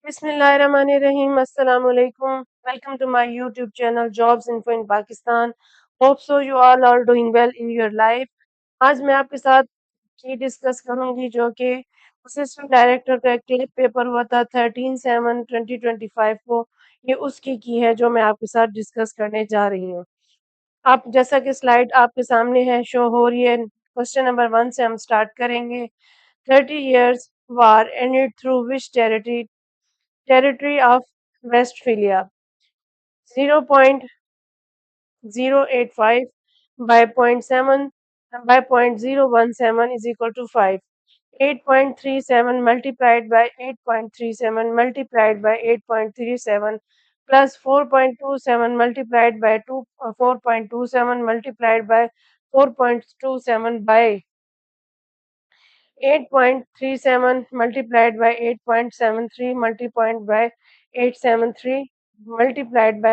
Bismillahirrahmanirrahim. Assalamu alaikum. Welcome to my YouTube channel Jobs Info in Pakistan. Hope so you all are doing well in your life. आज मैं आपके साथ की discuss करूंगी जो कि असिस्टेंट डायरेक्टर का एक क्लिप पेपर हुआ था 13/7/2025 को। ये उसकी की है जो मैं आपके साथ डिस्कस करने जा रही हूँ। आप जैसा कि स्लाइड आपके सामने है शो हो रही है। क्वेश्चन नंबर 1 से हम स्टार्ट करेंगे। 30 years war ended through which territory of Westphalia? 0.085 by point 0.7 by point 0.017 is equal to 5. 8.37 multiplied by 8.37 multiplied by 8.37 plus 4.27 multiplied by 4.27 multiplied by 4.27 by 8.37 multiplied by 8.73 multiplied by 873 multiplied by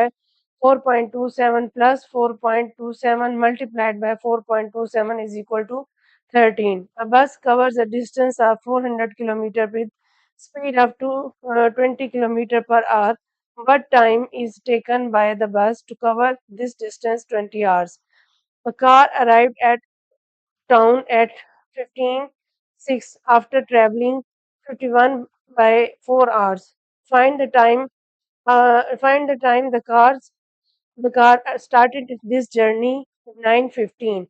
4.27 plus 4.27 multiplied by 4.27 is equal to 13. A bus covers a distance of 400 km with speed of 20 km per hour. What time is taken by the bus to cover this distance? 20 hours. The car arrived at town at 15:06 after traveling 51 by 4 hours. Find the time. Find the time the car started this journey 9:15.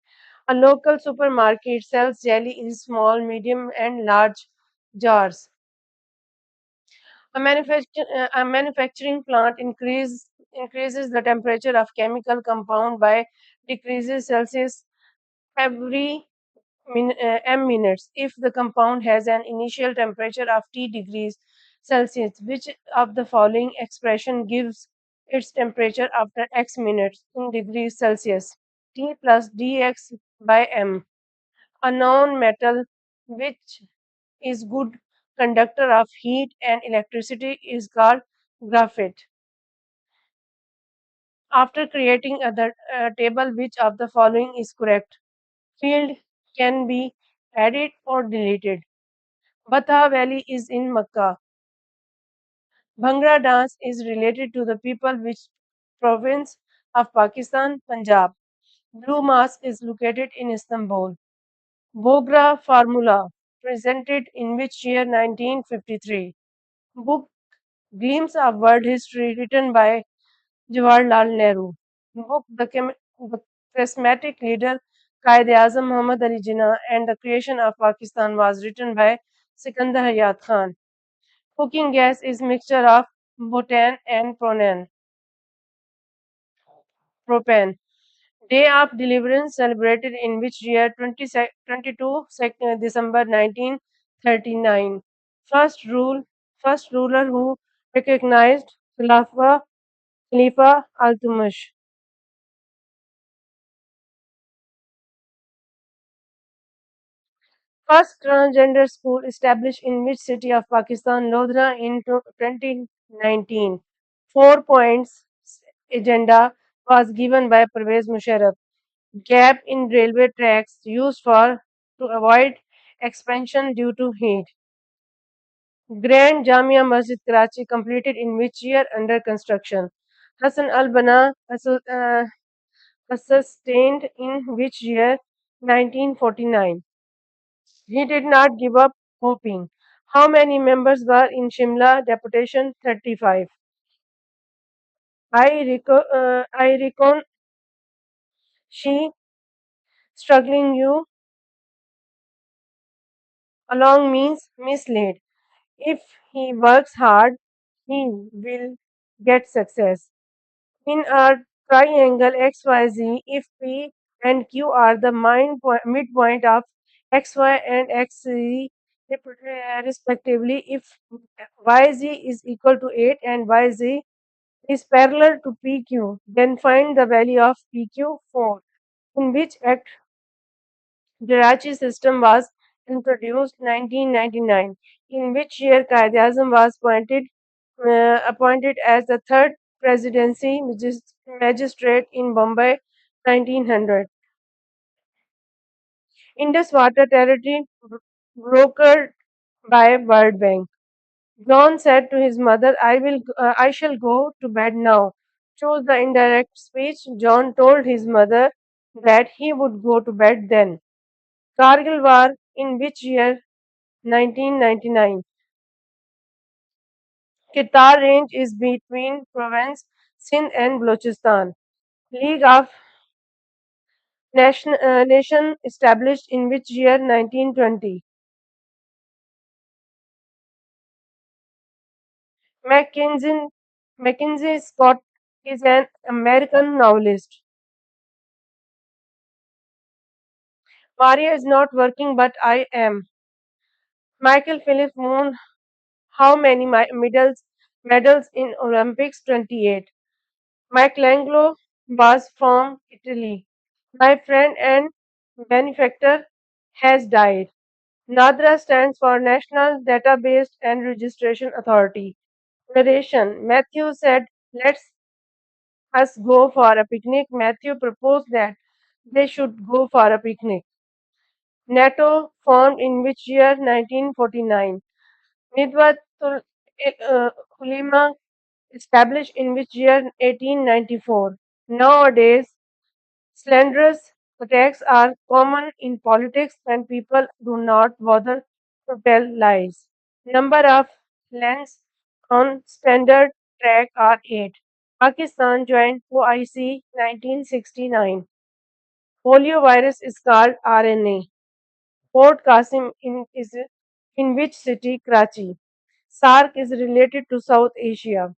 A local supermarket sells jelly in small, medium, and large jars. A manufacturing plant increases the temperature of chemical compound by decreases Celsius every m minutes if the compound has an initial temperature of T degrees Celsius. Which of the following expression gives its temperature after x minutes in degrees Celsius? T plus dx by m. A non-metal which is good conductor of heat and electricity is called graphite. After creating the table, which of the following is correct? Field can be added or deleted. Batha Valley is in Makkah. Bhangra dance is related to the people which province of Pakistan, Punjab. Blue Mosque is located in Istanbul. Bogra formula presented in which year? 1953. Book Glimpse of World History written by Jawaharlal Nehru. Book The Charismatic Leader Qaid-e-Azam Muhammad Ali Jinnah and the Creation of Pakistan was written by Sikandar Hayat Khan. Cooking gas is mixture of butane and propane. Day of Deliverance celebrated in which year? 22 December 1939. First rule First ruler who recognized Khalifa Al-Tumash. First transgender school established in which city of Pakistan? Lodhra in 2019. 4 points agenda was given by Pervez Musharraf. Gap in railway tracks used for to avoid expansion due to heat. Grand Jamia Masjid Karachi completed in which year under construction? Hassan al-Banna sustained in which year? 1949. He did not give up hoping. How many members were in Shimla deputation? 35. I reckon she struggling you along means misled. If he works hard, he will get success. In a triangle XYZ, if P and Q are the midpoint of XY and XZ respectively, if YZ is equal to 8 and YZ is parallel to PQ, then find the value of PQ 4. In which act Dirachi system was introduced? 1999. In which year Qaid-e-Azam was appointed as the third presidency magistrate in Bombay? 1900. Indus Water Territory brokered by World Bank. John said to his mother, I shall go to bed now. Choose the indirect speech. John told his mother that he would go to bed then. Kargil War in which year? 1999. Kitar range is between province Sindh and Balochistan. League of Nation established in which year? 1920. Mackenzie, Mackenzie Scott is an American novelist. Maria is not working, but I am. Michael Phillips won how many medals in Olympics? 28. Michelangelo was from Italy. My friend and benefactor has died. NADRA stands for National Database and Registration Authority. Narration. Matthew said, let's us go for a picnic. Matthew proposed that they should go for a picnic. NATO formed in which year? 1949. Nidwatul Ulema established in which year? 1894. Nowadays, slanderous attacks are common in politics and people do not bother to tell lies. Number of lanes on standard track are 8. Pakistan joined OIC 1969. Polio virus is called RNA. Port Qasim is in which city? Karachi. SARC is related to South Asia.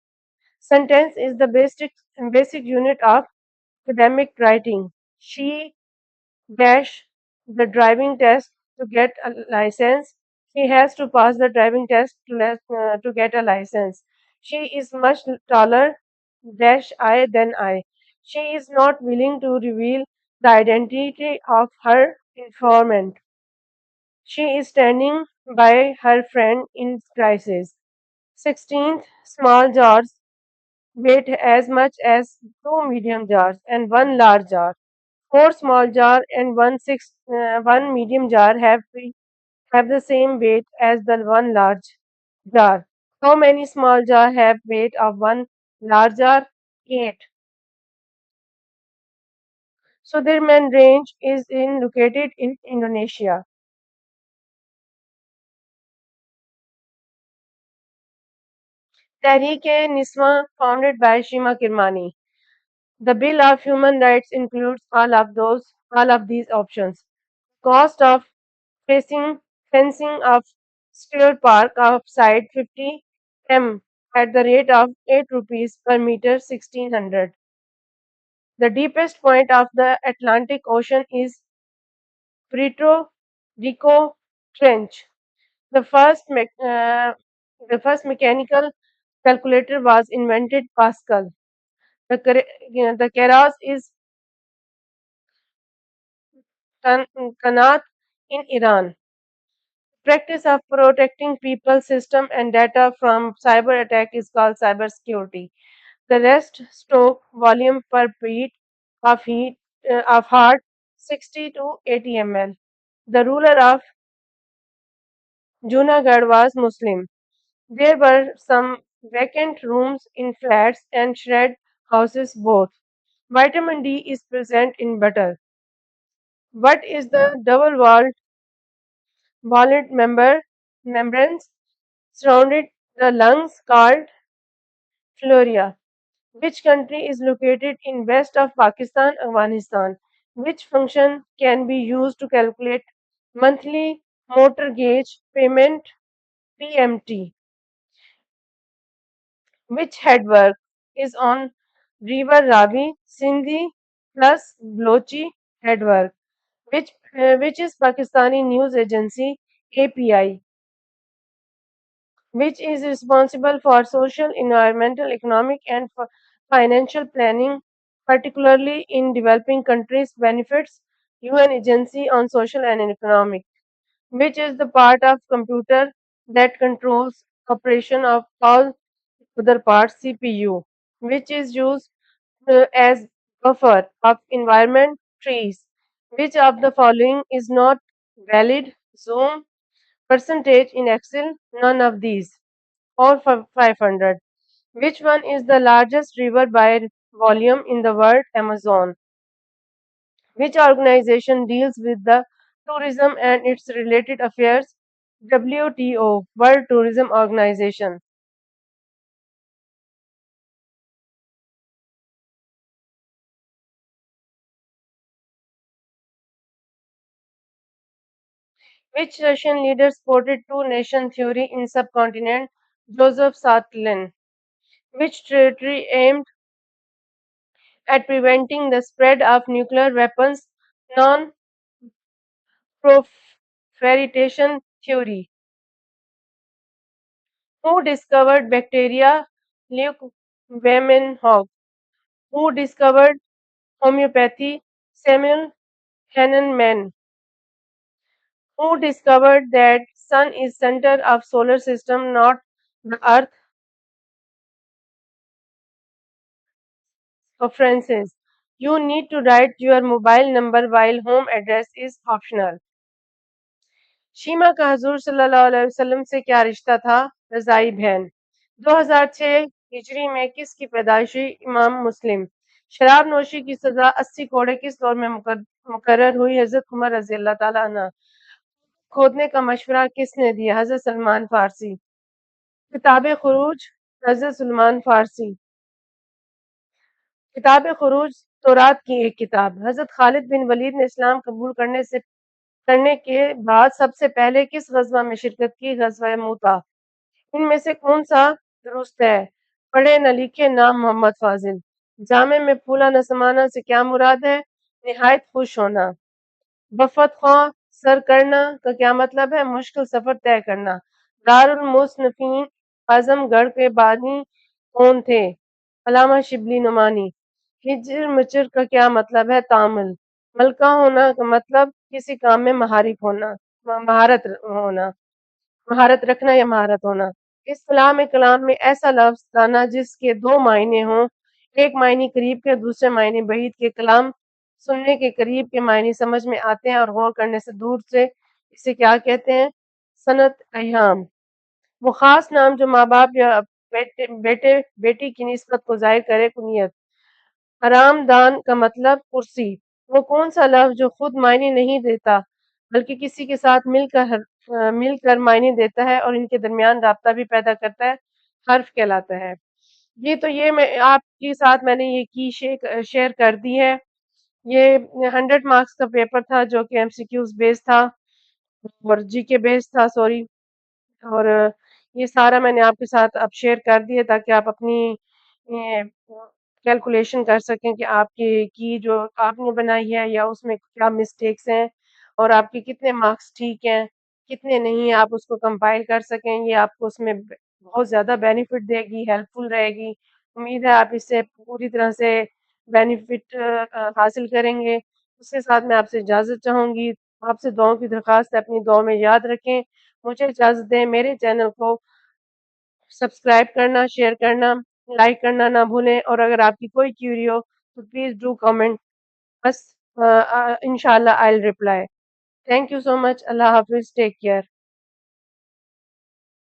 Sentence is the basic unit of academic writing. She dash the driving test to get a license. She has to pass the driving test to get a license. She is much taller dash I than I. She is not willing to reveal the identity of her informant. She is standing by her friend in crisis. 16th, small jars weight as much as two medium jars and one large jar. Four small jar and one medium jar have the same weight as the one large jar. How many small jar have weight of one large jar? 8. Sudirman Range is located in Indonesia. Tehreek-e-Niswa founded by Shima Kirmani. The Bill of Human Rights includes all of these options. Cost of fencing of Stewart Park outside 50 m at the rate of 8 rupees per meter 1600. The deepest point of the Atlantic Ocean is Puerto Rico Trench. The first mechanical calculator was invented Pascal. The Keras is Qanat in Iran. Practice of protecting people, system, and data from cyber attack is called cybersecurity. The rest stroke volume per beat of heart 60 to 80 ml. The ruler of Junagadh was Muslim. There were some vacant rooms in flats and shred houses both. Vitamin D is present in butter. What is the walled membranes surrounded the lungs called Floria? Which country is located in west of Pakistan, Afghanistan? Which function can be used to calculate monthly motor gauge payment PMT? Which headwork is on River Ravi, Sindhi plus Blochi headwork? Which is Pakistani news agency API? Which is responsible for social, environmental, economic, and financial planning, particularly in developing countries, benefits UN Agency on Social and Economic, which is the part of computer that controls operation of all other parts, CPU, which is used as buffer of environment trees. Which of the following is not valid? Zoom percentage in Excel, none of these. or 500? Which one is the largest river by volume in the world? Amazon. Which organization deals with the tourism and its related affairs? WTO, World Tourism Organization. Which Russian leader supported two-nation theory in subcontinent? Joseph Stalin. Which territory aimed at preventing the spread of nuclear weapons? Non-proliferation theory. Who discovered bacteria? Luke Wamenhoff. Who discovered homeopathy? Samuel Hahnemann. Who discovered that sun is center of solar system, not the earth? Preferences. You need to write your mobile number while home address is optional. शीमा का हजूर सल्लल्लाहु अलैहि वसल्लम से क्या रिश्ता था? रज़ाई बहन। 2006 हिजरी में किसकी पैदाइश हुई? इमाम मुस्लिम। शराब नोशी की सजा 80 कोड़े किस दौर में मुकर्रर हुई? हजरत उमर रजी अल्लाह ताला अन्हा। खोदने का मशवरा किसने दिया? हजरत सलमान फारसी। किताब खुरूज हजरत सलमान फारसी। किताब खुरूज तौरात की एक किताब। हजरत खालिद बिन वलीद ने इस्लाम कबूल करने के बाद सबसे पहले किस गज़वा में शिरकत की? गज़वा मूता। इनमें से कौन सा दुरुस्त है? पढ़े न लिखे नाम मोहम्मद फाजिल। जामे में फूला न समाना से क्या मुराद है? निहायत खुश होना। वफ़द ख्वाह सर करना का क्या मतलब है? मुश्किल सफर तय करना। दारुल मुसन्निफ़ीन आज़मगढ़ के बानी कौन थे? अल्लामा शिबली नुमानी। हिज्र मिचर का क्या मतलब है? तामिल। मलका होना का मतलब किसी काम में महारत रखना या महारत होना। इस कलाम कलाम में ऐसा लफ्ज लाना जिसके दो मायने हों, एक मायने करीब के, दूसरे मायने बईद के। कलाम सुनने के करीब के मायने समझ में आते हैं और गौर करने से दूर से, इसे क्या कहते हैं? सनत अय्याम। वो खास नाम जो माँ बाप या बेटे बेटी की निस्बत को जाहिर करे, कुनियत। हरामदान का मतलब कुर्सी। वो कौन सा लफ्ज जो खुद मायने नहीं देता बल्कि किसी के साथ मिलकर मायने देता है और इनके दरमियान राब्ता भी पैदा करता है? हर्फ कहलाता है। ये मैं आपके साथ मैंने ये की शेयर कर दी है। ये 100 मार्क्स का पेपर था जो कि एमसीक्यूज बेस्ड था और जीके बेस्ड था, सॉरी। और ये सारा मैंने आपके साथ अब शेयर कर दिया ताकि आप अपनी कैलकुलेशन कर सकें कि आपकी की जो आपने बनाई है या उसमें क्या मिस्टेक्स हैं और आपके कितने मार्क्स ठीक हैं, कितने नहीं, आप उसको कंपाइल कर सकें। ये आपको उसमें बहुत ज़्यादा बेनिफिट देगी, हेल्पफुल रहेगी। उम्मीद है आप इससे पूरी तरह से बेनिफिट हासिल करेंगे। उसके साथ मैं आपसे इजाज़त चाहूँगी। आपसे दुआओं की दरख्वास्त है, अपनी दुआ में याद रखें। मुझे इजाज़त दें। मेरे चैनल को सब्सक्राइब करना, शेयर करना, लाइक करना ना भूलें और अगर आपकी कोई क्यूरी हो तो प्लीज़ डू कमेंट बस। इंशाल्लाह I will reply. Thank you so much. अल्लाह हाफ़िज़। Take care.